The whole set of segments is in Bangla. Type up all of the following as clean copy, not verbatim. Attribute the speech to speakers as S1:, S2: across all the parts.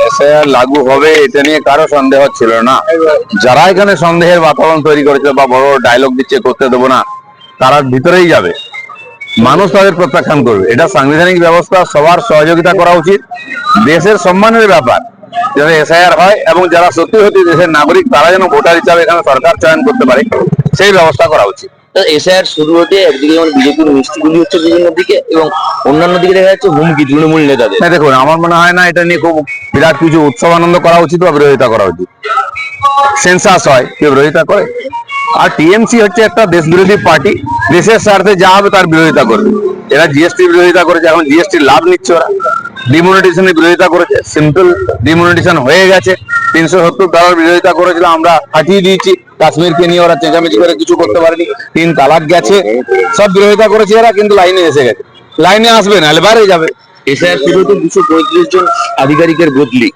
S1: এসআইআর লাগু হবে এটা নিয়ে কারো সন্দেহ ছিল না। যারা এখানে সন্দেহের বাতাবরণ তৈরি করেছে বা বড় ডায়লগ দিচ্ছে করতে দেবো না, তারা ভিতরেই যাবে। মানুষ তাদের প্রত্যাখ্যান করবে। এটা সাংবিধানিক ব্যবস্থা, সবার সহযোগিতা করা উচিত। দেশের সম্মানের ব্যাপার যাতে এসআইআর হয় এবং যারা সত্যি সত্যি দেশের নাগরিক তারা যেন ভোটার হিসাবে এখানে সরকার চয়ন করতে পারে, সেই ব্যবস্থা করা উচিত।
S2: এসআইআর শুরু হতে একদিকে যেমন বিজেপির মিষ্টিগুলি হচ্ছে বিভিন্ন দিকে, এবং অন্যান্য দিকে দেখা যাচ্ছে হুমকি তৃণমূল নেতাদের।
S1: না দেখুন, আমার মনে হয় না এটা নিয়ে খুব বিরাট কিছু উৎসব আনন্দ করা উচিত বা বিরোধিতা করা উচিত। সেন্সাস হয়, কেউ বিরোধিতা করে। আর টিএমসি হচ্ছে একটা দেশ বিরোধী পার্টি, দেশের স্বার্থে যা হবে তার বিরোধিতা করবে। এরা জিএসটি বিরোধিতা করেছে, এখন জিএসটি লাভ নিচ্ছে ওরা। ডিমনিটাইজেশনের বিরোধিতা করেছে, সিম্পল ডিমনিটাইজেশন হয়ে গেছে। 370 ধারার বিরোধিতা করেছিল, আমরা হাঁটিয়ে দিয়েছি। কাশ্মীরকে নিয়ে ওরা চেঁচামেচি করে কিছু করতে পারেনি। 3 তালাক গেছে, সব বিরোধিতা করেছে এরা, কিন্তু লাইনে এসে গেছে। লাইনে আসবে না, বাইরে যাবে।
S2: এসআইআর শুরু হতে 235 জন আধিকারিকের বদলি,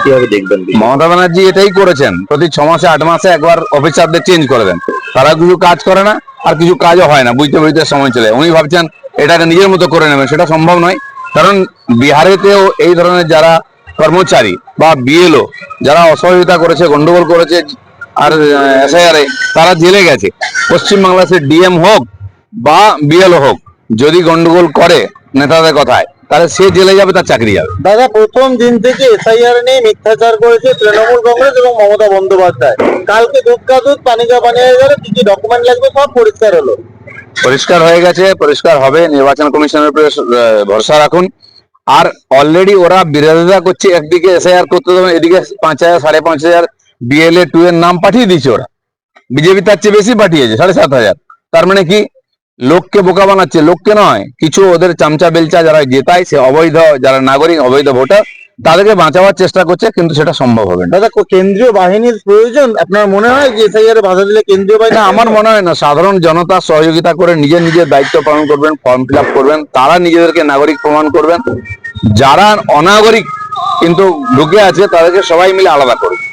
S2: কিভাবে দেখবেন?
S1: মমতা ব্যানার্জি এটাই করেছেন, প্রতি 6 মাসে 8 মাসে একবার অফিসারদের চেঞ্জ করে দেন। তারা কিছু কাজ করে না, আর কিছু কাজও হয় না, বুঝতে বুঝতে সময় চলে। উনি ভাবছেন এটাকে নিজের মতো করে নেবেন, সেটা সম্ভব নয়। কারণ বিহারেতেও এই ধরনের যারা কর্মচারী বা বিএলও যারা অসহযোগিতা করেছে, গন্ডগোল করেছে আর এসআইআরে, তারা জেলে গেছে। পশ্চিমবাংলাদেশের ডিএম হোক বা বিএলও হোক, যদি গন্ডগোল করে নেতাদের কথায়, তাহলে সে জেলে যাবে, তার চাকরি যাবে।
S3: দাদা, প্রথম দিন থেকে এসআইআর নিয়ে মিথ্যাচার করেছে তৃণমূল কংগ্রেস এবং মমতা বন্দ্যোপাধ্যায়। কালকে দুধ কা দুধ পানি কা পানি হয়ে গেল, কি কি ডকুমেন্ট লাগবে সব পরিষ্কার হলো।
S1: পরিষ্কার হয়ে গেছে, পরিষ্কার হবে। নির্বাচন কমিশনের উপরে ভরসা রাখুন। আর অলরেডি ওরা বিরোধিতা করছে, একদিকে এসআইআর করতে দেবে, এদিকে 5000 5,500 বিএলএ 2 এর নাম পাঠিয়ে দিচ্ছে ওরা। বিজেপি তার চেয়ে বেশি পাঠিয়েছে, 7,500। তার মানে কি? লোককে বোকা বানাচ্ছে, লোককে নয়। কিছু ওদের চামচা বেলচা যারা জেতায়, সে অবৈধ যারা নাগরিক, অবৈধ ভোটার, তাদেরকে বাঁচাবার চেষ্টা করছে, কিন্তু সেটা সম্ভব হবে না।
S3: দাদা, কেন্দ্রীয় বাহিনীর প্রয়োজন আপনার মনে হয় যে এসআইআর এ বাধা দিলে কেন্দ্রীয় বাহিনী?
S1: না, আমার মনে হয় না। সাধারণ জনতা সহযোগিতা করে নিজের নিজের দায়িত্ব পালন করবেন, ফর্ম ফিল আপ করবেন, তারা নিজেদেরকে নাগরিক প্রমাণ করবেন। যারা অনাগরিক কিন্তু ঢুকে আছে, তাদেরকে সবাই মিলে আলাদা করবে।